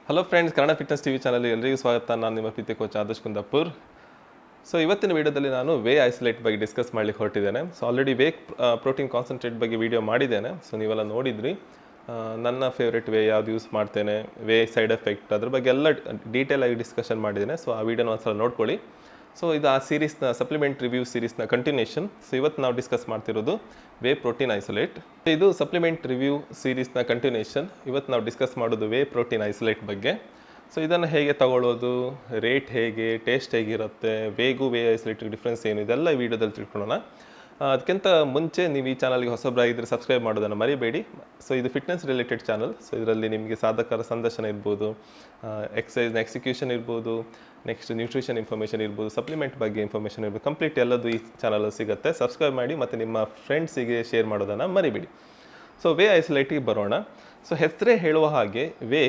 Hello friends, Kannada fitness TV channel ಎಲ್ಲರಿಗೂ ಸ್ವಾಗತ. ನಾನು ನಿಮ್ಮ ಪ್ರೀತಿ ಕೋಚ್ ಆದರ್ಶ್ ಕುಂದಾಪುರ್. ಸೊ ಇವತ್ತಿನ ವಿಡಿಯೋದಲ್ಲಿ ನಾನು ವೇ ಐಸೋಲೇಟ್ ಬಗ್ಗೆ ಡಿಸ್ಕಸ್ ಮಾಡಲಿಕ್ಕೆ ಹೊರಟಿದ್ದೇನೆ. So already way protein concentrate ಬಗ್ಗೆ ವಿಡಿಯೋ ಮಾಡಿದ್ದೇನೆ. ಸೊ ನೀವೆಲ್ಲ ನೋಡಿದ್ರಿ. ನನ್ನ ಫೇವ್ರೇಟ್ ವೇ ಯಾವ್ದು ಯೂಸ್ ಮಾಡ್ತೇನೆ, ವೇ ಸೈಡ್ ಎಫೆಕ್ಟ್, ಅದ್ರ ಬಗ್ಗೆ ಎಲ್ಲ ಡೀಟೇಲ್ ಆಗಿ ಡಿಸ್ಕಷನ್ ಮಾಡಿದ್ದೇನೆ. ಸೊ ಆ ವಿಡಿಯೋನ ಒಂದ್ಸಲ ನೋಡ್ಕೊಳ್ಳಿ. ಸೊ ಇದು ಆ ಸೀರೀಸ್ನ ಸಪ್ಲಿಮೆಂಟ್ ರಿವ್ಯೂ ಸೀರೀಸ್ನ ಕಂಟಿನ್ಯೂಷನ್. ಸೊ ಇವತ್ತು ನಾವು ಡಿಸ್ಕಸ್ ಮಾಡ್ತಿರೋದು ವೇ ಪ್ರೋಟೀನ್ ಐಸೋಲೇಟ್. ಇದು ಸಪ್ಲಿಮೆಂಟ್ ರಿವ್ಯೂ ಸೀರೀಸ್ನ ಕಂಟಿನ್ಯೂಷನ್. ಇವತ್ತು ನಾವು ಡಿಸ್ಕಸ್ ಮಾಡೋದು ವೇ ಪ್ರೋಟೀನ್ ಐಸೋಲೇಟ್ ಬಗ್ಗೆ. ಸೊ ಇದನ್ನು ಹೇಗೆ ತಗೊಳ್ಳೋದು, ರೇಟ್ ಹೇಗೆ, ಟೇಸ್ಟ್ ಹೇಗಿರುತ್ತೆ, ವೇಗೂ ವೇ ಐಸೋಲೇಟಿಗೆ ಡಿಫ್ರೆನ್ಸ್ ಏನು, ಇದೆಲ್ಲ ಈ ವಿಡಿಯೋದಲ್ಲಿ ತಿಳ್ಕೊಳ್ಳೋಣ. ಅದಕ್ಕಿಂತ ಮುಂಚೆ ನೀವು ಈ ಚಾನಲ್ಗೆ ಹೊಸಬರಾಗಿದ್ದರೆ ಸಬ್ಸ್ಕ್ರೈಬ್ ಮಾಡೋದನ್ನು ಮರಿಬೇಡಿ. ಸೊ ಇದು ಫಿಟ್ನೆಸ್ ರಿಲೇಟೆಡ್ ಚಾನಲ್. ಸೊ ಇದರಲ್ಲಿ ನಿಮಗೆ ಸಾಧಕರ ಸಂದರ್ಶನ ಇರ್ಬೋದು, ಎಕ್ಸಸೈಸ್ನ ಎಕ್ಸಿಕ್ಯೂಷನ್ ಇರ್ಬೋದು, ನೆಕ್ಸ್ಟ್ ನ್ಯೂಟ್ರಿಷನ್ ಇನ್ಫಾರ್ಮೇಷನ್ ಇರ್ಬೋದು, ಸಪ್ಲಿಮೆಂಟ್ ಬಗ್ಗೆ ಇನ್ಫಾರ್ಮೇಷನ್ ಇರ್ಬೋದು, ಕಂಪ್ಲೀಟ್ ಎಲ್ಲದು ಈ ಚಾನಲಲ್ಲಿ ಸಿಗುತ್ತೆ. ಸಬ್ಸ್ಕ್ರೈಬ್ ಮಾಡಿ ಮತ್ತು ನಿಮ್ಮ ಫ್ರೆಂಡ್ಸಿಗೆ ಶೇರ್ ಮಾಡೋದನ್ನು ಮರಿಬೇಡಿ. ಸೊ ವೇ ಐಸೋಲೇಟಿಗೆ ಬರೋಣ. ಸೊ ಹೆಸರೇ ಹೇಳುವ ಹಾಗೆ ವೇ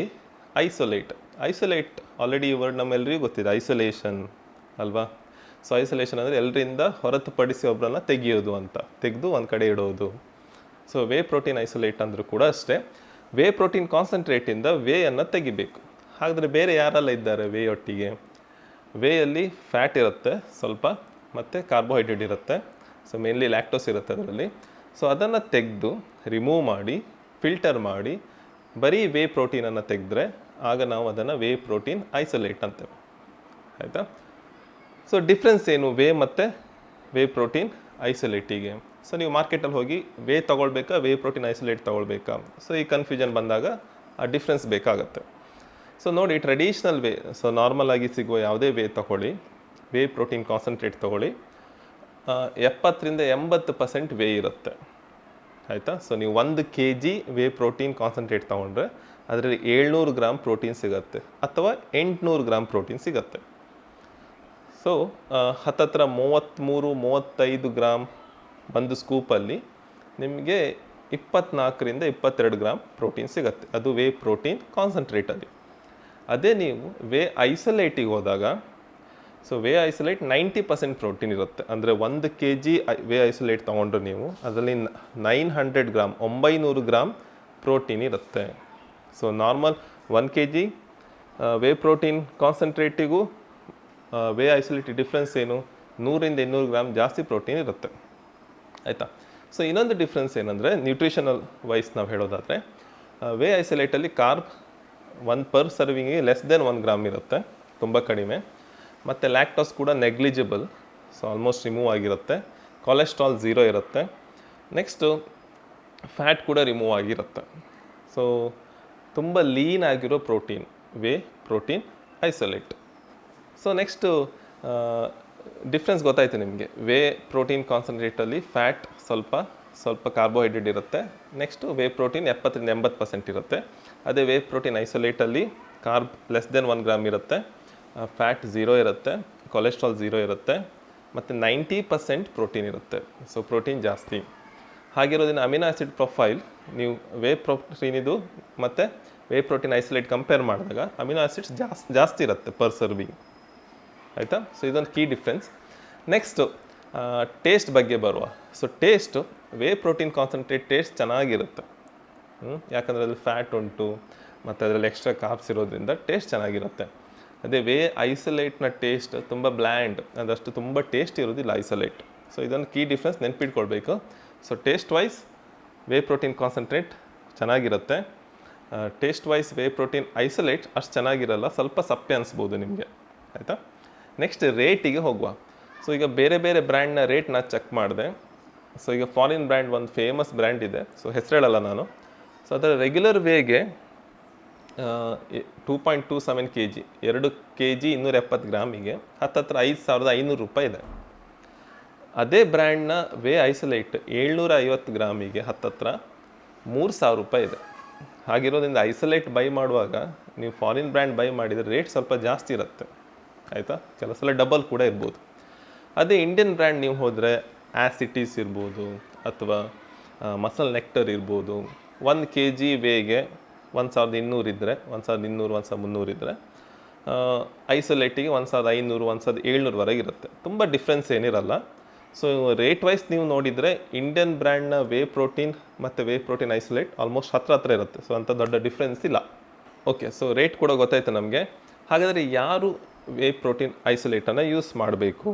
ಐಸೋಲೇಟ್. ಐಸೋಲೇಟ್ ಆಲ್ರೆಡಿ ಈ ವರ್ಡ್ ನಮ್ಮೆಲ್ಲರಿಗೂ ಗೊತ್ತಿದೆ, ಐಸೋಲೇಷನ್ ಅಲ್ವಾ. ಸೊ ಐಸೋಲೇಷನ್ ಅಂದರೆ ಎಲ್ಲರಿಂದ ಹೊರತುಪಡಿಸಿ ಒಬ್ಬರನ್ನ ತೆಗೆಯೋದು ಅಂತ, ತೆಗೆದು ಒಂದು ಕಡೆ ಇಡೋದು. ಸೊ ವೇ ಪ್ರೋಟೀನ್ ಐಸೋಲೇಟ್ ಅಂದರೂ ಕೂಡ ಅಷ್ಟೇ, ವೇ ಪ್ರೋಟೀನ್ ಕಾನ್ಸಂಟ್ರೇಟಿಂದ ವೇಯನ್ನು ತೆಗಿಬೇಕು. ಹಾಗಾದರೆ ಬೇರೆ ಯಾರೆಲ್ಲ ಇದ್ದಾರೆ ವೇ ಒಟ್ಟಿಗೆ? ವೇಯಲ್ಲಿ ಫ್ಯಾಟ್ ಇರುತ್ತೆ ಸ್ವಲ್ಪ, ಮತ್ತು ಕಾರ್ಬೋಹೈಡ್ರೇಟ್ ಇರುತ್ತೆ. ಸೊ ಮೇನ್ಲಿ ಲ್ಯಾಕ್ಟೋಸ್ ಇರುತ್ತೆ ಅದರಲ್ಲಿ. ಸೊ ಅದನ್ನು ತೆಗೆದು ರಿಮೂವ್ ಮಾಡಿ ಫಿಲ್ಟರ್ ಮಾಡಿ ಬರೀ ವೇ ಪ್ರೋಟೀನನ್ನು ತೆಗೆದ್ರೆ ಆಗ ನಾವು ಅದನ್ನು ವೇ ಪ್ರೋಟೀನ್ ಐಸೋಲೇಟ್ ಅಂತೇವೆ. ಆಯಿತಾ? ಸೊ ಡಿಫ್ರೆನ್ಸ್ ಏನು ವೇ ಮತ್ತು ವೇ ಪ್ರೋಟೀನ್ ಐಸೋಲೇಟಿಗೆ? ಸೊ ನೀವು ಮಾರ್ಕೆಟಲ್ಲಿ ಹೋಗಿ ವೇ ತೊಗೊಳ್ಬೇಕಾ, ವೇ ಪ್ರೋಟೀನ್ ಐಸೋಲೇಟ್ ತೊಗೊಳ್ಬೇಕಾ? ಸೊ ಈ ಕನ್ಫ್ಯೂಷನ್ ಬಂದಾಗ ಆ ಡಿಫ್ರೆನ್ಸ್ ಬೇಕಾಗತ್ತೆ. ಸೊ ನೋಡಿ, ಟ್ರೆಡಿಷ್ನಲ್ ವೇ, ಸೊ ನಾರ್ಮಲ್ ಆಗಿ ಸಿಗುವ ಯಾವುದೇ ವೇ ತೊಗೊಳ್ಳಿ, ವೇ ಪ್ರೋಟೀನ್ ಕಾನ್ಸಂಟ್ರೇಟ್ ತೊಗೊಳ್ಳಿ, 70-80% ವೇ ಇರುತ್ತೆ. ಆಯಿತಾ? ಸೊ ನೀವು 1 kg ವೇ ಪ್ರೋಟೀನ್ ಕಾನ್ಸಂಟ್ರೇಟ್ ತೊಗೊಂಡ್ರೆ ಅದರಲ್ಲಿ 700 ಗ್ರಾಮ್ ಪ್ರೋಟೀನ್ ಸಿಗುತ್ತೆ, ಅಥವಾ 800 ಗ್ರಾಮ್ ಪ್ರೋಟೀನ್ ಸಿಗುತ್ತೆ. ಸೊ ಹತ್ತತ್ರ 33-35 ಗ್ರಾಮ್ ಒಂದು ಸ್ಕೂಪಲ್ಲಿ ನಿಮಗೆ 24-22 ಗ್ರಾಮ್ ಪ್ರೋಟೀನ್ ಸಿಗುತ್ತೆ. ಅದು ವೇ ಪ್ರೋಟೀನ್ ಕಾನ್ಸಂಟ್ರೇಟಲ್ಲಿ. ಅದೇ ನೀವು ವೇ ಐಸೋಲೇಟಿಗೆ ಹೋದಾಗ, ಸೊ ವೇ ಐಸೋಲೇಟ್ 90% ಪ್ರೋಟೀನ್ ಇರುತ್ತೆ. ಅಂದರೆ 1 kg ವೇ ಐಸೋಲೇಟ್ ತೊಗೊಂಡ್ರೆ ನೀವು ಅದರಲ್ಲಿ 900 ಗ್ರಾಮ್ ಪ್ರೋಟೀನ್ ಇರುತ್ತೆ. So normal 1 kg whey protein ಕಾನ್ಸಂಟ್ರೇಟಿಗೂ ವೇ ಐಸೋಲೇಟಿಗೆ ಡಿಫ್ರೆನ್ಸ್ ಏನು? 100-200 ಗ್ರಾಮ್ ಜಾಸ್ತಿ ಪ್ರೋಟೀನ್ ಇರುತ್ತೆ. ಆಯಿತಾ? ಸೊ ಇನ್ನೊಂದು ಡಿಫ್ರೆನ್ಸ್ ಏನಂದರೆ, ನ್ಯೂಟ್ರಿಷನಲ್ ವೈಸ್ ನಾವು ಹೇಳೋದಾದರೆ, ವೇ ಐಸೋಲೇಟಲ್ಲಿ ಕಾರ್ಬ್ 1 ಪರ್ ಸರ್ವಿಂಗಿಗೆ ಲೆಸ್ ದೆನ್ 1 ಗ್ರಾಮ್ ಇರುತ್ತೆ, ತುಂಬ ಕಡಿಮೆ. ಮತ್ತು ಲ್ಯಾಕ್ಟೋಸ್ ಕೂಡ ನೆಗ್ಲಿಜಿಬಲ್, ಸೊ ಆಲ್ಮೋಸ್ಟ್ ರಿಮೂವ್ ಆಗಿರುತ್ತೆ. ಕೊಲೆಸ್ಟ್ರಾಲ್ 0 ಇರುತ್ತೆ. ನೆಕ್ಸ್ಟು ಫ್ಯಾಟ್ ಕೂಡ ರಿಮೂವ್ ಆಗಿರುತ್ತೆ. ಸೊ ತುಂಬ ಲೀನ್ ಆಗಿರೋ protein whey protein isolate. So next difference ಗೊತ್ತಾಯಿತು ನಿಮಗೆ. ವೇ ಪ್ರೋಟೀನ್ ಕಾನ್ಸಂಟ್ರೇಟಲ್ಲಿ ಫ್ಯಾಟ್ ಸ್ವಲ್ಪ ಕಾರ್ಬೋಹೈಡ್ರೇಟ್ ಇರುತ್ತೆ. ನೆಕ್ಸ್ಟು ವೇ ಪ್ರೋಟೀನ್ 70-80% ಇರುತ್ತೆ. ಅದೇ ವೇ ಪ್ರೋಟೀನ್ ಐಸೋಲೇಟಲ್ಲಿ ಕಾರ್ಬ್ ಲೆಸ್ ದೆನ್ 1 ಗ್ರಾಮ್ ಇರುತ್ತೆ, ಫ್ಯಾಟ್ 0 ಇರುತ್ತೆ, ಕೊಲೆಸ್ಟ್ರಾಲ್ 0 ಇರುತ್ತೆ, ಮತ್ತು 90% ಪ್ರೋಟೀನ್ ಇರುತ್ತೆ. ಸೊ ಪ್ರೋಟೀನ್ ಜಾಸ್ತಿ. ಹಾಗಿರೋದ್ರಿಂದ ಅಮಿನೋ ಆ್ಯಸಿಡ್ ಪ್ರೊಫೈಲ್ ನೀವು ವೇ ಪ್ರೋಟೀನಿದು ಮತ್ತು ವೇ ಪ್ರೋಟೀನ್ ಐಸೋಲೇಟ್ ಕಂಪೇರ್ ಮಾಡಿದಾಗ ಅಮಿನೋ ಆ್ಯಸಿಡ್ಸ್ ಜಾಸ್ತಿ ಇರುತ್ತೆ ಪರ್ ಸರ್ವಿಂಗ್. ಆಯಿತಾ? ಸೊ ಇದೊಂದು ಕೀ ಡಿಫ್ರೆನ್ಸ್. ನೆಕ್ಸ್ಟು ಟೇಸ್ಟ್ ಬಗ್ಗೆ ಬರುವ. So taste way protein concentrate taste ಚೆನ್ನಾಗಿರುತ್ತೆ. ಯಾಕಂದರೆ ಅದ್ರಲ್ಲಿ ಫ್ಯಾಟ್ ಉಂಟು ಮತ್ತು ಅದರಲ್ಲಿ ಎಕ್ಸ್ಟ್ರಾ ಕಾರ್ಬ್ಸ್ ಇರೋದ್ರಿಂದ ಟೇಸ್ಟ್ ಚೆನ್ನಾಗಿರುತ್ತೆ. ಅದೇ ವೇ ಐಸೋಲೇಟ್ನ ಟೇಸ್ಟ್ ತುಂಬ ಬ್ಲ್ಯಾಂಡ್, ಅದಷ್ಟು ತುಂಬ ಟೇಸ್ಟ್ ಇರೋದಿಲ್ಲ ಐಸೋಲೇಟ್. ಸೊ ಇದೊಂದು ಕೀ ಡಿಫ್ರೆನ್ಸ್ ನೆನ್ಪಿಟ್ಕೊಳ್ಬೇಕು. So taste wise whey protein concentrate ಚೆನ್ನಾಗಿರುತ್ತೆ. Taste wise whey protein isolate ಅಷ್ಟು ಚೆನ್ನಾಗಿರಲ್ಲ, ಸ್ವಲ್ಪ ಸಪ್ಪೆ ಅನಿಸ್ಬೋದು ನಿಮಗೆ. ಆಯಿತಾ? ನೆಕ್ಸ್ಟ್ ರೇಟಿಗೆ ಹೋಗುವ. ಸೊ ಈಗ ಬೇರೆ ಬೇರೆ ಬ್ರ್ಯಾಂಡ್ನ ರೇಟ್ನ ಚೆಕ್ ಮಾಡಿದೆ. ಸೊ ಈಗ ಫಾರಿನ್ ಬ್ರ್ಯಾಂಡ್ ಒಂದು ಫೇಮಸ್ ಬ್ರ್ಯಾಂಡ್ ಇದೆ, ಸೊ ಹೆಸರು ಹೇಳಲ್ಲ ನಾನು. ಸೊ ಅದರ ರೆಗ್ಯುಲರ್ ವೇಗೆ 2.27 kg 2 kg 270 ಗ್ರಾಮಿಗೆ ಹತ್ತತ್ರ 5,500 ರೂಪಾಯಿ ಇದೆ. ಅದೇ ಬ್ರ್ಯಾಂಡ್ನ ವೇ ಐಸೋಲೇಟ್ 750 ಗ್ರಾಮಿಗೆ ಹತ್ತತ್ರ 3,000 ರೂಪಾಯಿ ಇದೆ. ಹಾಗಿರೋದ್ರಿಂದ ಐಸೋಲೇಟ್ ಬೈ ಮಾಡುವಾಗ ನೀವು ಫಾರಿನ್ ಬ್ರ್ಯಾಂಡ್ ಬೈ ಮಾಡಿದರೆ ರೇಟ್ ಸ್ವಲ್ಪ ಜಾಸ್ತಿ ಇರುತ್ತೆ. ಆಯಿತಾ? ಕೆಲವು ಸಲ ಡಬಲ್ ಕೂಡ ಇರ್ಬೋದು. ಅದೇ ಇಂಡಿಯನ್ ಬ್ರ್ಯಾಂಡ್ ನೀವು ಹೋದರೆ ಆ್ಯಸಿಟೀಸ್ ಇರ್ಬೋದು, ಅಥವಾ ಮಸಲ್ ನೆಕ್ಟರ್ ಇರ್ಬೋದು, 1 kg ವೇಗೆ 1,200 ಇದ್ದರೆ, 1,200 1,300 ಇದ್ದರೆ, ಐಸೋಲೇಟಿಗೆ 1,500 1,700ವರೆಗೆ ಇರುತ್ತೆ. ತುಂಬ ಡಿಫ್ರೆನ್ಸ್ ಏನಿರಲ್ಲ. ಸೊ ರೇಟ್ ವೈಸ್ ನೀವು ನೋಡಿದರೆ ಇಂಡಿಯನ್ ಬ್ರ್ಯಾಂಡ್ನ ವೇ ಪ್ರೋಟೀನ್ ಮತ್ತು ವೇ ಪ್ರೋಟೀನ್ ಐಸೋಲೇಟ್ ಆಲ್ಮೋಸ್ಟ್ ಹತ್ರ ಇರುತ್ತೆ. ಸೊ ಅಂಥ ದೊಡ್ಡ ಡಿಫ್ರೆನ್ಸ್ ಇಲ್ಲ. ಓಕೆ, ಸೊ ರೇಟ್ ಕೂಡ ಗೊತ್ತಾಯ್ತು ನಮಗೆ. ಹಾಗಾದರೆ ಯಾರು ವೇ ಪ್ರೋಟೀನ್ ಐಸೋಲೇಟನ್ನು ಯೂಸ್ ಮಾಡಬೇಕು?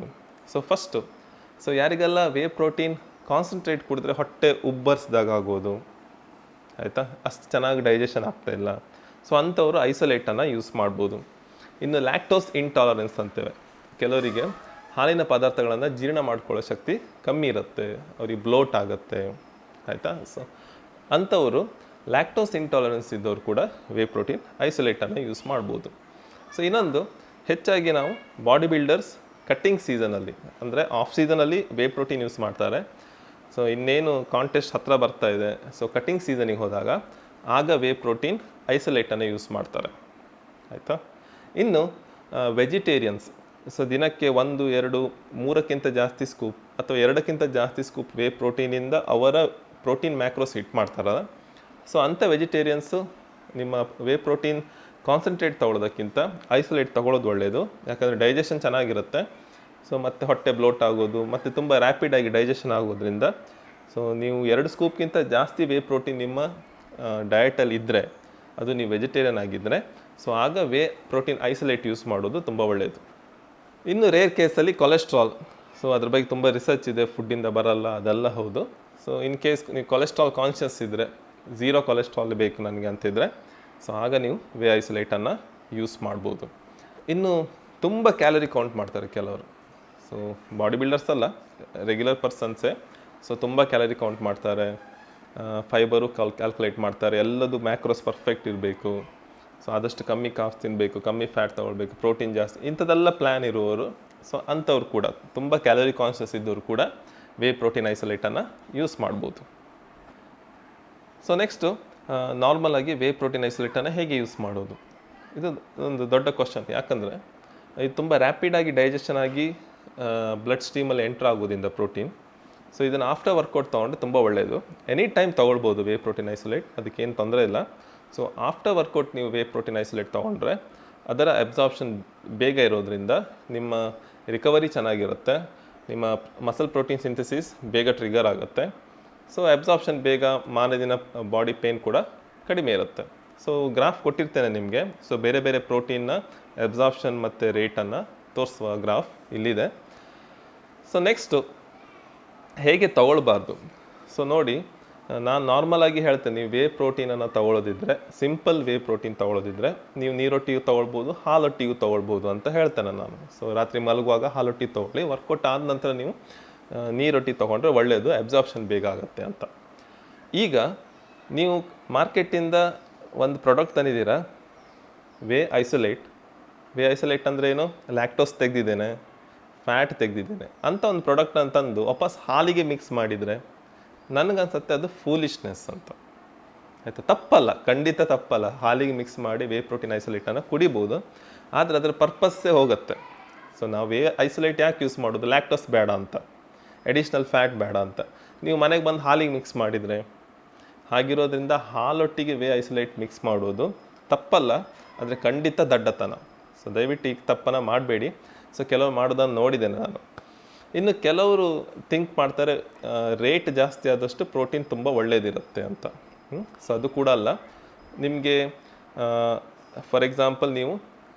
ಸೊ ಫಸ್ಟು, ಸೊ ಯಾರಿಗೆಲ್ಲ ವೇ ಪ್ರೋಟೀನ್ ಕಾನ್ಸಂಟ್ರೇಟ್ ಕುಡಿದ್ರೆ ಹೊಟ್ಟೆ ಉಬ್ಬರಿಸಿದಾಗ ಆಗೋದು, ಆಯಿತಾ, ಅಷ್ಟು ಚೆನ್ನಾಗಿ ಡೈಜೆಷನ್ ಆಗ್ತಾಯಿಲ್ಲ, ಸೊ ಅಂಥವರು ಐಸೋಲೇಟನ್ನು ಯೂಸ್ ಮಾಡ್ಬೋದು. ಇನ್ನು ಲ್ಯಾಕ್ಟೋಸ್ ಇಂಟಾಲರೆನ್ಸ್ ಅಂತೇವೆ, ಕೆಲವರಿಗೆ ಹಾಲಿನ ಪದಾರ್ಥಗಳನ್ನು ಜೀರ್ಣ ಮಾಡ್ಕೊಳ್ಳೋ ಶಕ್ತಿ ಕಮ್ಮಿ ಇರುತ್ತೆ, ಅವ್ರಿಗೆ ಬ್ಲೋಟ್ ಆಗುತ್ತೆ, ಆಯಿತಾ. ಸೊ ಅಂಥವರು ಲ್ಯಾಕ್ಟೋಸ್ ಇಂಟಾಲರೆನ್ಸ್ ಇದ್ದವರು ಕೂಡ ವೇ ಪ್ರೋಟೀನ್ ಐಸೋಲೇಟನ್ನು ಯೂಸ್ ಮಾಡ್ಬೋದು. ಸೊ ಇನ್ನೊಂದು, ಹೆಚ್ಚಾಗಿ ನಾವು ಬಾಡಿ ಬಿಲ್ಡರ್ಸ್ ಕಟ್ಟಿಂಗ್ ಸೀಸನಲ್ಲಿ, ಅಂದರೆ ಆಫ್ ಸೀಸನಲ್ಲಿ ವೇ ಪ್ರೋಟೀನ್ ಯೂಸ್ ಮಾಡ್ತಾರೆ. ಸೊ ಇನ್ನೇನು ಕಾಂಟೆಸ್ಟ್ ಹತ್ತಿರ ಬರ್ತಾ ಇದೆ, ಸೊ ಕಟ್ಟಿಂಗ್ ಸೀಸನಿಗೆ ಹೋದಾಗ ಆಗ ವೇ ಪ್ರೋಟೀನ್ ಐಸೋಲೇಟನ್ನು ಯೂಸ್ ಮಾಡ್ತಾರೆ, ಆಯಿತಾ. ಇನ್ನು ವೆಜಿಟೇರಿಯನ್ಸ್, ಸೊ ದಿನಕ್ಕೆ 1, 2, 3ಕ್ಕಿಂತ ಜಾಸ್ತಿ ಸ್ಕೂಪ್ ಅಥವಾ 2ಕ್ಕಿಂತ ಜಾಸ್ತಿ ಸ್ಕೂಪ್ ವೇ ಪ್ರೋಟೀನಿಂದ ಅವರ ಪ್ರೋಟೀನ್ ಮ್ಯಾಕ್ರೋಸ್ ಹಿಟ್ ಮಾಡ್ತಾರಲ್ಲ, ಸೊ ಅಂಥ ವೆಜಿಟೇರಿಯನ್ಸು ನಿಮ್ಮ ವೇ ಪ್ರೋಟೀನ್ ಕಾನ್ಸಂಟ್ರೇಟ್ ತೊಗೊಳೋದಕ್ಕಿಂತ ಐಸೋಲೇಟ್ ತೊಗೊಳೋದು ಒಳ್ಳೆಯದು. ಯಾಕಂದರೆ ಡೈಜೆಷನ್ ಚೆನ್ನಾಗಿರುತ್ತೆ. ಸೊ ಮತ್ತು ಹೊಟ್ಟೆ ಬ್ಲೋಟ್ ಆಗೋದು ಮತ್ತು ತುಂಬ ರ್ಯಾಪಿಡಾಗಿ ಡೈಜೆಷನ್ ಆಗೋದ್ರಿಂದ, ಸೊ ನೀವು 2 ಸ್ಕೂಪ್ಗಿಂತ ಜಾಸ್ತಿ ವೇ ಪ್ರೋಟೀನ್ ನಿಮ್ಮ ಡಯಟಲ್ಲಿ ಇದ್ದರೆ, ಅದು ನೀವು ವೆಜಿಟೇರಿಯನ್ ಆಗಿದ್ದರೆ, ಸೊ ಆಗ ವೇ ಪ್ರೋಟೀನ್ ಐಸೋಲೇಟ್ ಯೂಸ್ ಮಾಡೋದು ತುಂಬ ಒಳ್ಳೆಯದು. ಇನ್ನು ರೇರ್ ಕೇಸಲ್ಲಿ ಕೊಲೆಸ್ಟ್ರಾಲ್, ಸೊ ಅದ್ರ ಬಗ್ಗೆ ತುಂಬ ರಿಸರ್ಚ್ ಇದೆ, ಫುಡ್ಡಿಂದ ಬರಲ್ಲ ಅದೆಲ್ಲ ಹೌದು. ಸೊ ಇನ್ ಕೇಸ್ ನೀವು ಕೊಲೆಸ್ಟ್ರಾಲ್ ಕಾನ್ಷಿಯಸ್ ಇದ್ದರೆ, 0 ಕೊಲೆಸ್ಟ್ರಾಲ್ ಬೇಕು ನನಗೆ ಅಂತಿದ್ರೆ, ಸೊ ಆಗ ನೀವು ವೇ ಐಸೋಲೇಟನ್ನು ಯೂಸ್ ಮಾಡ್ಬೋದು. ಇನ್ನು ತುಂಬ ಕ್ಯಾಲರಿ ಕೌಂಟ್ ಮಾಡ್ತಾರೆ ಕೆಲವರು, ಸೊ ಬಾಡಿ ಬಿಲ್ಡರ್ಸ್ ಅಲ್ಲ, ರೆಗ್ಯುಲರ್ ಪರ್ಸನ್ಸೇ. ಸೊ ತುಂಬ ಕ್ಯಾಲರಿ ಕೌಂಟ್ ಮಾಡ್ತಾರೆ, ಫೈಬರು ಕ್ಯಾಲ್ಕುಲೇಟ್ ಮಾಡ್ತಾರೆ, ಎಲ್ಲದು ಮ್ಯಾಕ್ರೋಸ್ ಪರ್ಫೆಕ್ಟ್ ಇರಬೇಕು, ಸೊ ಆದಷ್ಟು ಕಮ್ಮಿ ಕಾಫ್ ತಿನ್ನಬೇಕು, ಕಮ್ಮಿ ಫ್ಯಾಟ್ ತೊಗೊಳ್ಬೇಕು, ಪ್ರೋಟೀನ್ ಜಾಸ್ತಿ, ಇಂಥದ್ದೆಲ್ಲ ಪ್ಲ್ಯಾನ್ ಇರುವವರು, ಸೊ ಅಂಥವ್ರು ಕೂಡ, ತುಂಬ ಕ್ಯಾಲರಿ ಕಾನ್ಷಿಯಸ್ ಇದ್ದವರು ಕೂಡ ವೇ ಪ್ರೋಟೀನ್ ಐಸೋಲೇಟನ್ನು ಯೂಸ್ ಮಾಡ್ಬೋದು. ಸೊ ನೆಕ್ಸ್ಟು, ನಾರ್ಮಲಾಗಿ ವೇ ಪ್ರೋಟೀನ್ ಐಸೋಲೇಟನ್ನು ಹೇಗೆ ಯೂಸ್ ಮಾಡೋದು? ಇದು ಒಂದು ದೊಡ್ಡ ಕ್ವಶನ್. ಯಾಕಂದರೆ ಇದು ತುಂಬ ರ್ಯಾಪಿಡಾಗಿ ಡೈಜೆಷನ್ ಆಗಿ ಬ್ಲಡ್ ಸ್ಟ್ರೀಮಲ್ಲಿ ಎಂಟ್ರ್ ಆಗೋದ್ರಿಂದ ಪ್ರೋಟೀನ್, ಸೊ ಇದನ್ನು ಆಫ್ಟರ್ ವರ್ಕೌಟ್ ತೊಗೊಂಡ್ರೆ ತುಂಬ ಒಳ್ಳೆಯದು. ಎನಿ ಟೈಮ್ ತೊಗೊಳ್ಬೋದು ವೇ ಪ್ರೋಟೀನ್ ಐಸೋಲೇಟ್, ಅದಕ್ಕೇನು ತೊಂದರೆ ಇಲ್ಲ. ಸೊ ಆಫ್ಟರ್ ವರ್ಕೌಟ್ ನೀವು ವೇ ಪ್ರೋಟೀನ್ ಐಸೋಲೇಟ್ ತೊಗೊಂಡ್ರೆ ಅದರ ಅಬ್ಸಾರ್ಪ್ಷನ್ ಬೇಗ ಇರೋದ್ರಿಂದ ನಿಮ್ಮ ರಿಕವರಿ ಚೆನ್ನಾಗಿರುತ್ತೆ, ನಿಮ್ಮ ಮಸಲ್ ಪ್ರೋಟೀನ್ ಸಿಂಥಸಿಸ್ ಬೇಗ ಟ್ರಿಗರ್ ಆಗುತ್ತೆ, ಸೊ ಅಬ್ಸಾರ್ಪ್ಷನ್ ಬೇಗ, ಮಾರನೇ ದಿನ ಬಾಡಿ ಪೇನ್ ಕೂಡ ಕಡಿಮೆ ಇರುತ್ತೆ. ಸೊ ಗ್ರಾಫ್ ಕೊಟ್ಟಿರ್ತೇನೆ ನಿಮಗೆ, ಸೊ ಬೇರೆ ಬೇರೆ ಪ್ರೋಟೀನ್ನ ಅಬ್ಸಾರ್ಪ್ಷನ್ ಮತ್ತು ರೇಟನ್ನು ತೋರಿಸುವ ಗ್ರಾಫ್ ಇಲ್ಲಿದೆ. ಸೊ ನೆಕ್ಸ್ಟು, ಹೇಗೆ ತಗೊಳ್ಬಾರ್ದು? ಸೊ ನೋಡಿ, ನಾನು ನಾರ್ಮಲಾಗಿ ಹೇಳ್ತೇನೆ, ನೀವು ವೇ ಪ್ರೋಟೀನನ್ನು ತೊಗೊಳ್ಳೋದಿದ್ರೆ, ಸಿಂಪಲ್ ವೇ ಪ್ರೋಟೀನ್ ತೊಗೊಳ್ಳೋದಿದ್ರೆ ನೀವು ನೀರೊಟ್ಟಿಗೂ ತೊಗೊಳ್ಬೋದು, ಹಾಲೊಟ್ಟಿಗೂ ತೊಗೊಳ್ಬೋದು ಅಂತ ಹೇಳ್ತೇನೆ ನಾನು. ಸೊ ರಾತ್ರಿ ಮಲಗುವಾಗ ಹಾಲೊಟ್ಟಿ ತೊಗೊಳ್ಳಿ, ವರ್ಕೌಟ್ ಆದ ನಂತರ ನೀವು ನೀರೊಟ್ಟಿ ತೊಗೊಂಡ್ರೆ ಒಳ್ಳೆಯದು, ಅಬ್ಸಾರ್ಪ್ಷನ್ ಬೇಗ ಆಗುತ್ತೆ ಅಂತ. ಈಗ ನೀವು ಮಾರ್ಕೆಟಿಂದ ಒಂದು ಪ್ರಾಡಕ್ಟ್ ತಂದಿದ್ದೀರಾ, ವೇ ಐಸೋಲೇಟ್. ವೇ ಐಸೋಲೇಟ್ ಅಂದರೆ ಏನು? ಲ್ಯಾಕ್ಟೋಸ್ ತೆಗೆದಿದ್ದೇನೆ, ಫ್ಯಾಟ್ ತೆಗೆದಿದ್ದೇನೆ ಅಂತ ಒಂದು ಪ್ರಾಡಕ್ಟ್ ಅಂತಂದು ವಾಪಸ್ ಹಾಲಿಗೆ ಮಿಕ್ಸ್ ಮಾಡಿದರೆ ನನಗನ್ಸುತ್ತೆ ಅದು ಫೂಲಿಶ್ನೆಸ್ ಅಂತ, ಆಯಿತಾ. ತಪ್ಪಲ್ಲ, ಖಂಡಿತ ತಪ್ಪಲ್ಲ. ಹಾಲಿಗೆ ಮಿಕ್ಸ್ ಮಾಡಿ ವೇ ಪ್ರೋಟೀನ್ ಐಸೋಲೇಟನ್ನು ಕುಡಿಬೋದು, ಆದರೆ ಅದರ ಪರ್ಪಸ್ಸೇ ಹೋಗುತ್ತೆ. ಸೊ ನಾವು ವೇ ಐಸೋಲೇಟ್ ಯಾಕೆ ಯೂಸ್ ಮಾಡೋದು? ಲ್ಯಾಕ್ಟೋಸ್ ಬೇಡ ಅಂತ, ಅಡಿಷ್ನಲ್ ಫ್ಯಾಟ್ ಬೇಡ ಅಂತ. ನೀವು ಮನೆಗೆ ಬಂದು ಹಾಲಿಗೆ ಮಿಕ್ಸ್ ಮಾಡಿದರೆ, ಹಾಗಿರೋದ್ರಿಂದ ಹಾಲೊಟ್ಟಿಗೆ ವೇ ಐಸೋಲೇಟ್ ಮಿಕ್ಸ್ ಮಾಡೋದು ತಪ್ಪಲ್ಲ, ಆದರೆ ಖಂಡಿತ ದಡ್ಡತನ. ಸೊ ದಯವಿಟ್ಟು ಈಗ ತಪ್ಪನ್ನು ಮಾಡಬೇಡಿ. ಸೊ ಕೆಲವರು ಮಾಡೋದನ್ನು ನೋಡಿದ್ದೇನೆ ನಾನು. ಇನ್ನು ಕೆಲವರು ಥಿಂಕ್ ಮಾಡ್ತಾರೆ ರೇಟ್ ಜಾಸ್ತಿ ಆದಷ್ಟು ಪ್ರೋಟೀನ್ ತುಂಬ ಒಳ್ಳೆಯದಿರುತ್ತೆ ಅಂತ. ಸೊ ಅದು ಕೂಡ ಅಲ್ಲ. ನಿಮಗೆ ಫಾರ್ ಎಕ್ಸಾಂಪಲ್ ನೀವು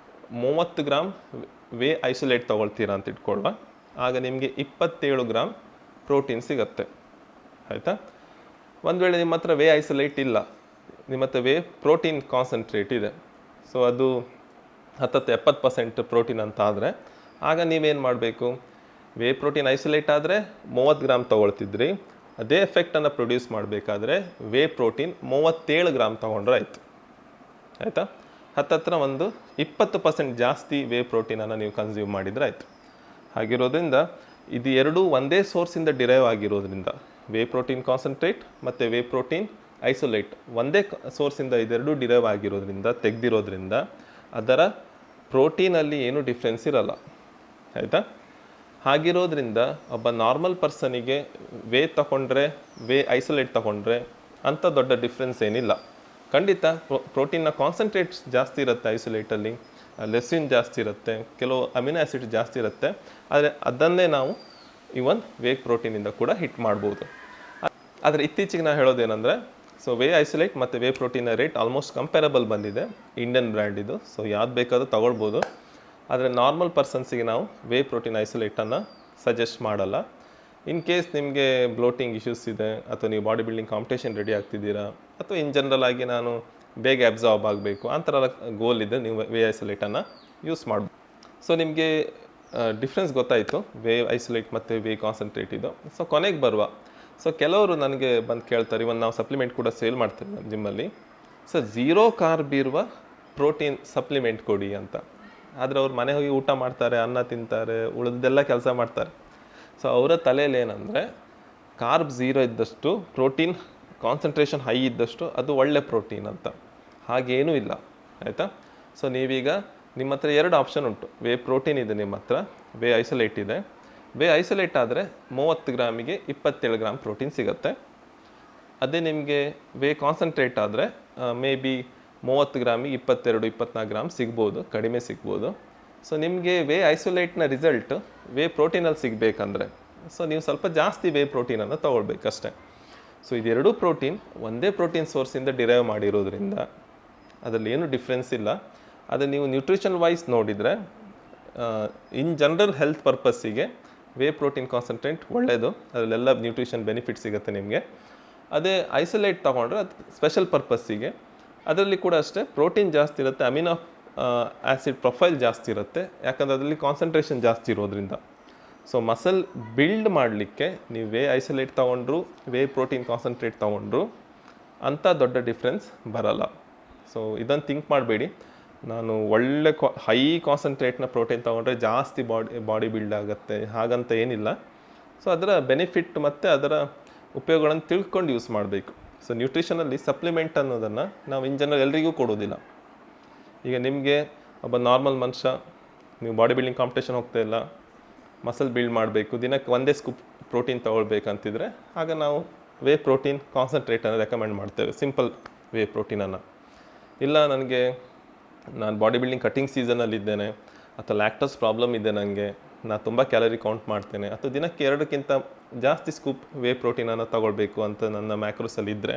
30 ಗ್ರಾಮ್ ವೇ ಐಸೋಲೇಟ್ ತೊಗೊಳ್ತೀರಾ ಅಂತ ಇಟ್ಕೊಳ್ಳುವ, ಆಗ ನಿಮಗೆ 27 ಗ್ರಾಮ್ ಪ್ರೋಟೀನ್ ಸಿಗುತ್ತೆ, ಆಯಿತಾ. ಒಂದು ವೇಳೆ ನಿಮ್ಮ ಹತ್ರ ವೇ ಐಸೋಲೇಟ್ ಇಲ್ಲ, ನಿಮ್ಮ ಹತ್ರ ವೇ ಪ್ರೋಟೀನ್ ಕಾನ್ಸಂಟ್ರೇಟ್ ಇದೆ, ಸೊ ಅದು 70% ಪ್ರೋಟೀನ್ ಅಂತ ಆದರೆ, ಆಗ ನೀವೇನು ಮಾಡಬೇಕು? ವೇ ಪ್ರೋಟೀನ್ ಐಸೋಲೇಟ್ ಆದರೆ 30 ಗ್ರಾಮ್ ತೊಗೊಳ್ತಿದ್ರಿ, ಅದೇ ಎಫೆಕ್ಟನ್ನು ಪ್ರೊಡ್ಯೂಸ್ ಮಾಡಬೇಕಾದ್ರೆ ವೇ ಪ್ರೋಟೀನ್ 37 ಗ್ರಾಮ್ ತೊಗೊಂಡ್ರೆ ಆಯಿತು, ಆಯಿತಾ. ಹತ್ತತ್ರ ಒಂದು 20% ಜಾಸ್ತಿ ವೇ ಪ್ರೋಟೀನನ್ನು ನೀವು ಕನ್ಸ್ಯೂಮ್ ಮಾಡಿದರೆ ಆಯಿತು. ಹಾಗಿರೋದ್ರಿಂದ ಇದು ಎರಡೂ ಒಂದೇ ಸೋರ್ಸಿಂದ ಡಿರೈವ್ ಆಗಿರೋದ್ರಿಂದ, ವೇ ಪ್ರೋಟೀನ್ ಕಾನ್ಸಂಟ್ರೇಟ್ ಮತ್ತು ವೇ ಪ್ರೋಟೀನ್ ಐಸೋಲೇಟ್ ಒಂದೇ ಸೋರ್ಸಿಂದ ಇದೆರಡೂ ಡಿರೈವ್ ಆಗಿರೋದ್ರಿಂದ, ತೆಗೆದಿರೋದ್ರಿಂದ ಅದರ ಪ್ರೋಟೀನಲ್ಲಿ ಏನೂ ಡಿಫ್ರೆನ್ಸ್ ಇರಲ್ಲ, ಆಯಿತಾ. ಹಾಗಿರೋದ್ರಿಂದ ಒಬ್ಬ ನಾರ್ಮಲ್ ಪರ್ಸನಿಗೆ ವೇ ತಗೊಂಡ್ರೆ, ವೇ ಐಸೋಲೇಟ್ ತಗೊಂಡ್ರೆ ಅಂಥ ದೊಡ್ಡ ಡಿಫ್ರೆನ್ಸ್ ಏನಿಲ್ಲ. ಖಂಡಿತ ಪ್ರೋಟೀನ್ನ ಕಾನ್ಸಂಟ್ರೇಟ್ ಜಾಸ್ತಿ ಇರುತ್ತೆ ಐಸೋಲೇಟಲ್ಲಿ, ಲೆಸಿನ್ ಜಾಸ್ತಿ ಇರುತ್ತೆ, ಕೆಲವು ಅಮಿನೋ ಆ್ಯಸಿಡ್ ಜಾಸ್ತಿ ಇರುತ್ತೆ, ಆದರೆ ಅದನ್ನೇ ನಾವು ಇವನ್ ವೇ ಪ್ರೋಟೀನಿಂದ ಕೂಡ ಹಿಟ್ ಮಾಡ್ಬೋದು. ಆದರೆ ಇತ್ತೀಚೆಗೆ ನಾನು ಹೇಳೋದೇನೆಂದರೆ, ಸೊ ವೇ ಐಸೋಲೇಟ್ ಮತ್ತು ವೇ ಪ್ರೋಟೀನ ರೇಟ್ ಆಲ್ಮೋಸ್ಟ್ ಕಂಪೇರಬಲ್ ಬಂದಿದೆ, ಇಂಡಿಯನ್ ಬ್ರ್ಯಾಂಡ್ ಇದು. ಸೊ ಯಾವ್ದು ಬೇಕಾದ್ರೂ ತೊಗೊಳ್ಬೋದು. ಆದರೆ ನಾರ್ಮಲ್ ಪರ್ಸನ್ಸಿಗೆ ನಾವು ವೇ ಪ್ರೋಟೀನ್ ಐಸೋಲೇಟನ್ನು ಸಜೆಸ್ಟ್ ಮಾಡಲ್ಲ. ಇನ್ ಕೇಸ್ ನಿಮಗೆ ಬ್ಲೋಟಿಂಗ್ ಇಶ್ಯೂಸ್ ಇದೆ, ಅಥವಾ ನೀವು ಬಾಡಿ ಬಿಲ್ಡಿಂಗ್ ಕಾಂಪಿಟೇಷನ್ ರೆಡಿ ಆಗ್ತಿದ್ದೀರಾ, ಅಥವಾ ಇನ್ ಜನರಲ್ ಆಗಿ ನಾನು ಬೇಗ ಅಬ್ಸಾರ್ಬ್ ಆಗಬೇಕು ಆ ಥರ ಗೋಲ್ ಇದೆ, ನೀವು ವೇ ಐಸೋಲೇಟನ್ನು ಯೂಸ್ ಮಾಡ್ಬೋದು. ಸೊ ನಿಮಗೆ ಡಿಫ್ರೆನ್ಸ್ ಗೊತ್ತಾಯಿತು ವೇ ಐಸೋಲೇಟ್ ಮತ್ತು ವೇ ಕಾನ್ಸಂಟ್ರೇಟ್ ಇದು. ಸೊ ಕೊನೆಗೆ ಬರುವ, ಸೊ ಕೆಲವರು ನನಗೆ ಬಂದು ಕೇಳ್ತಾರೆ, ಇವನ್ ನಾವು ಸಪ್ಲಿಮೆಂಟ್ ಕೂಡ ಸೇಲ್ ಮಾಡ್ತೇವೆ ನಮ್ಮ ಜಿಮ್ಮಲ್ಲಿ, ಸೊ 0 ಕಾರ್ಬ್ ಇರುವ ಪ್ರೋಟೀನ್ ಸಪ್ಲಿಮೆಂಟ್ ಕೊಡಿ ಅಂತ. ಆದರೆ ಅವ್ರು ಮನೆ ಹೋಗಿ ಊಟ ಮಾಡ್ತಾರೆ, ಅನ್ನ ತಿಂತಾರೆ, ಉಳಿದೆಲ್ಲ ಕೆಲಸ ಮಾಡ್ತಾರೆ. ಸೊ ಅವರ ತಲೆಯಲ್ಲಿ ಏನಂದರೆ ಕಾರ್ಬ್ 0 ಇದ್ದಷ್ಟು, ಪ್ರೋಟೀನ್ ಕಾನ್ಸಂಟ್ರೇಷನ್ ಹೈ ಇದ್ದಷ್ಟು ಅದು ಒಳ್ಳೆ ಪ್ರೋಟೀನ್ ಅಂತ. ಹಾಗೇನೂ ಇಲ್ಲ, ಆಯಿತಾ. ಸೊ ನೀವೀಗ ನಿಮ್ಮ ಹತ್ರ 2 ಆಪ್ಷನ್ ಉಂಟು. ವೇ ಪ್ರೋಟೀನ್ ಇದೆ ನಿಮ್ಮ ಹತ್ರ, ವೇ ಐಸೋಲೇಟ್ ಇದೆ. ವೇ ಐಸೋಲೇಟ್ ಆದರೆ 30 ಗ್ರಾಮಿಗೆ 27 ಗ್ರಾಮ್ ಪ್ರೋಟೀನ್ ಸಿಗುತ್ತೆ. ಅದೇ ನಿಮಗೆ ವೇ ಕಾನ್ಸಂಟ್ರೇಟ್ ಆದರೆ ಮೇ ಬಿ 30 ಗ್ರಾಮಿಗೆ 22-24 ಗ್ರಾಮ್ ಸಿಗ್ಬೋದು, ಕಡಿಮೆ ಸಿಗ್ಬೋದು. ಸೊ ನಿಮಗೆ ವೇ ಐಸೋಲೇಟ್ನ ರಿಸಲ್ಟ್ ವೇ ಪ್ರೋಟೀನಲ್ಲಿ ಸಿಗಬೇಕಂದ್ರೆ ಸೊ ನೀವು ಸ್ವಲ್ಪ ಜಾಸ್ತಿ ವೇ ಪ್ರೋಟೀನನ್ನು ತೊಗೊಳ್ಬೇಕಷ್ಟೆ. ಸೊ ಇದೆರಡೂ ಪ್ರೋಟೀನ್ ಒಂದೇ ಪ್ರೋಟೀನ್ ಸೋರ್ಸಿಂದ ಡಿರೈವ್ ಮಾಡಿರೋದ್ರಿಂದ ಅದರಲ್ಲಿ ಏನು ಡಿಫ್ರೆನ್ಸ್ ಇಲ್ಲ. ಅದು ನೀವು ನ್ಯೂಟ್ರಿಷನ್ ವೈಸ್ ನೋಡಿದರೆ ಇನ್ ಜನರಲ್ ಹೆಲ್ತ್ ಪರ್ಪಸ್ಸಿಗೆ ವೇ ಪ್ರೋಟೀನ್ ಕಾನ್ಸಂಟ್ರೇಟ್ ಒಳ್ಳೆಯದು, ಅದರಲ್ಲೆಲ್ಲ ನ್ಯೂಟ್ರಿಷನ್ ಬೆನಿಫಿಟ್ ಸಿಗುತ್ತೆ ನಿಮಗೆ. ಅದೇ ಐಸೋಲೇಟ್ ತೊಗೊಂಡ್ರೆ ಅದು ಸ್ಪೆಷಲ್ ಪರ್ಪಸ್ಸಿಗೆ, ಅದರಲ್ಲಿ ಕೂಡ ಅಷ್ಟೇ ಪ್ರೋಟೀನ್ ಜಾಸ್ತಿ ಇರುತ್ತೆ, ಅಮಿನೋ ಆ್ಯಸಿಡ್ ಪ್ರೊಫೈಲ್ ಜಾಸ್ತಿ ಇರುತ್ತೆ, ಯಾಕಂದರೆ ಅದರಲ್ಲಿ ಕಾನ್ಸಂಟ್ರೇಷನ್ ಜಾಸ್ತಿ ಇರೋದ್ರಿಂದ. ಸೊ ಮಸಲ್ ಬಿಲ್ಡ್ ಮಾಡಲಿಕ್ಕೆ ನೀವು ವೇ ಐಸೋಲೇಟ್ ತೊಗೊಂಡ್ರು, ವೇ ಪ್ರೋಟೀನ್ ಕಾನ್ಸಂಟ್ರೇಟ್ ತೊಗೊಂಡ್ರು ಅಂಥ ದೊಡ್ಡ ಡಿಫ್ರೆನ್ಸ್ ಬರಲ್ಲ. ಸೊ ಇದನ್ನು ಥಿಂಕ್ ಮಾಡಬೇಡಿ, ನಾನು ಒಳ್ಳೆ ಹೈ ಕಾನ್ಸಂಟ್ರೇಟ್ನ ಪ್ರೋಟೀನ್ ತೊಗೊಂಡ್ರೆ ಜಾಸ್ತಿ ಬಾಡಿ ಬಿಲ್ಡ್ ಆಗುತ್ತೆ ಹಾಗಂತ ಏನಿಲ್ಲ. ಸೊ ಅದರ ಬೆನಿಫಿಟ್ ಮತ್ತು ಅದರ ಉಪಯೋಗಗಳನ್ನು ತಿಳ್ಕೊಂಡು ಯೂಸ್ ಮಾಡಬೇಕು. ಸೊ ನ್ಯೂಟ್ರಿಷನಲ್ಲಿ ಸಪ್ಲಿಮೆಂಟ್ ಅನ್ನೋದನ್ನು ನಾವು ಇನ್ ಜನರಲ್ ಎಲ್ರಿಗೂ ಕೊಡೋದಿಲ್ಲ. ಈಗ ನಿಮಗೆ ಒಬ್ಬ ನಾರ್ಮಲ್ ಮನುಷ್ಯ, ನೀವು ಬಾಡಿ ಬಿಲ್ಡಿಂಗ್ ಕಾಂಪಿಟೇಷನ್ ಹೋಗ್ತಾ ಇಲ್ಲ, ಮಸಲ್ ಬಿಲ್ಡ್ ಮಾಡಬೇಕು, ದಿನಕ್ಕೆ ಒಂದೇ ಸ್ಕೂಪ್ ಪ್ರೋಟೀನ್ ತೊಗೊಳ್ಬೇಕಂತಿದ್ರೆ ಆಗ ನಾವು ವೇ ಪ್ರೋಟೀನ್ ಕಾನ್ಸಂಟ್ರೇಟನ್ನು ರೆಕಮೆಂಡ್ ಮಾಡ್ತೇವೆ, ಸಿಂಪಲ್ ವೇ ಪ್ರೋಟೀನನ್ನು. ಇಲ್ಲ ನಾನು ಬಾಡಿ ಬಿಲ್ಡಿಂಗ್ ಕಟ್ಟಿಂಗ್ ಸೀಸನಲ್ಲಿದ್ದೇನೆ, ಅಥವಾ ಲ್ಯಾಕ್ಟೋಸ್ ಪ್ರಾಬ್ಲಮ್ ಇದೆ ನನಗೆ, ನಾನು ತುಂಬ ಕ್ಯಾಲರಿ ಕೌಂಟ್ ಮಾಡ್ತೇನೆ, ಅಥವಾ ದಿನಕ್ಕೆ 2ಕ್ಕಿಂತ ಜಾಸ್ತಿ ಸ್ಕೂಪ್ ವೇ ಪ್ರೋಟೀನನ್ನು ತೊಗೊಳ್ಬೇಕು ಅಂತ ನನ್ನ ಮ್ಯಾಕ್ರೋಸಲ್ಲಿ ಇದ್ದರೆ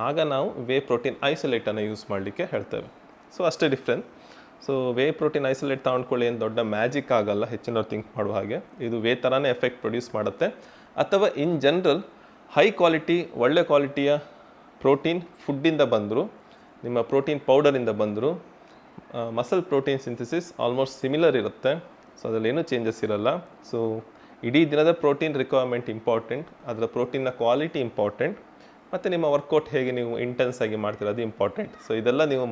ಆಗ ನಾವು ವೇ ಪ್ರೋಟೀನ್ ಐಸೋಲೇಟನ್ನು ಯೂಸ್ ಮಾಡಲಿಕ್ಕೆ ಹೇಳ್ತೇವೆ. ಸೊ ಅಷ್ಟೇ difference. So whey protein isolate ತೊಗೊಂಡ್ಕೊಳ್ಳಿ ಏನು ದೊಡ್ಡ ಮ್ಯಾಜಿಕ್ ಆಗಲ್ಲ ಹೆಚ್ಚಿನವ್ರು ಥಿಂಕ್ ಮಾಡುವ ಹಾಗೆ. ಇದು ವೇ ಥರನೇ ಎಫೆಕ್ಟ್ ಪ್ರೊಡ್ಯೂಸ್ ಮಾಡುತ್ತೆ. ಅಥವಾ ಇನ್ ಜನರಲ್ ಹೈ ಕ್ವಾಲಿಟಿ, ಒಳ್ಳೆ ಕ್ವಾಲಿಟಿಯ ಪ್ರೋಟೀನ್ ಫುಡ್ಡಿಂದ ಬಂದರು, ನಿಮ್ಮ ಪ್ರೋಟೀನ್ ಪೌಡರಿಂದ ಬಂದರು, muscle protein synthesis almost similar ಇರುತ್ತೆ. ಸೊ ಅದರಲ್ಲೇನೂ ಚೇಂಜಸ್ ಇರಲ್ಲ. ಸೊ ಇಡೀ ದಿನದ ಪ್ರೋಟೀನ್ ರಿಕ್ವೈರ್ಮೆಂಟ್ ಇಂಪಾರ್ಟೆಂಟ್, ಅದರ ಪ್ರೋಟೀನ್ನ ಕ್ವಾಲಿಟಿ ಇಂಪಾರ್ಟೆಂಟ್, ಮತ್ತು ನಿಮ್ಮ ವರ್ಕೌಟ್ ಹೇಗೆ ನೀವು ಇಂಟೆನ್ಸ್ ಆಗಿ ಮಾಡ್ತೀರ ಅದು ಇಂಪಾರ್ಟೆಂಟ್. ಸೊ ಇದೆಲ್ಲ ನೀವು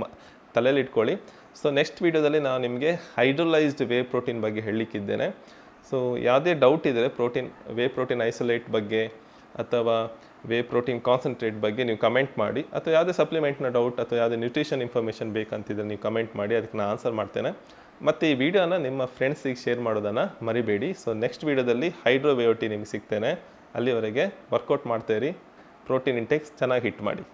ತಲೆಯಲ್ಲಿ ಇಟ್ಕೊಳ್ಳಿ. ಸೊ ನೆಕ್ಸ್ಟ್ ವೀಡಿಯೋದಲ್ಲಿ ನಾನು ನಿಮಗೆ ಹೈಡ್ರೋಲೈಸ್ಡ್ ವೇ ಪ್ರೋಟೀನ್ ಬಗ್ಗೆ ಹೇಳಲಿಕ್ಕಿದ್ದೇನೆ. ಸೊ ಯಾವುದೇ ಡೌಟ್ ಇದ್ದರೆ ವೇ ಪ್ರೋಟೀನ್ ಐಸೋಲೇಟ್ ಬಗ್ಗೆ ಅಥವಾ ವೇ ಪ್ರೋಟೀನ್ ಕಾನ್ಸಂಟ್ರೇಟ್ ಬಗ್ಗೆ ನೀವು ಕಮೆಂಟ್ ಮಾಡಿ, ಅಥವಾ ಯಾವುದೇ ಸಪ್ಲಿಮೆಂಟ್ನ ಡೌಟ್ ಅಥವಾ ಯಾವುದೇ ನ್ಯೂಟ್ರಿಷನ್ ಇನ್ಫಾರ್ಮೇಷನ್ ಬೇಕಂತಿದ್ರೆ ನೀವು ಕಮೆಂಟ್ ಮಾಡಿ, ಅದಕ್ಕೆ ನಾನು ಆನ್ಸರ್ ಮಾಡ್ತೇನೆ. ಮತ್ತು ಈ ವಿಡಿಯೋನ ನಿಮ್ಮ ಫ್ರೆಂಡ್ಸಿಗೆ ಶೇರ್ ಮಾಡೋದನ್ನು ಮರಿಬೇಡಿ. ಸೊ ನೆಕ್ಸ್ಟ್ ವೀಡಿಯೋದಲ್ಲಿ ಹೈಡ್ರೋ ವೇಒಟಿ ನಿಮಗೆ ಸಿಗ್ತೇನೆ. ಅಲ್ಲಿವರೆಗೆ ವರ್ಕೌಟ್ ಮಾಡ್ತಾಯಿರಿ, ಪ್ರೋಟೀನ್ ಇಂಟೇಕ್ಸ್ ಚೆನ್ನಾಗಿ ಹಿಟ್ ಮಾಡಿ.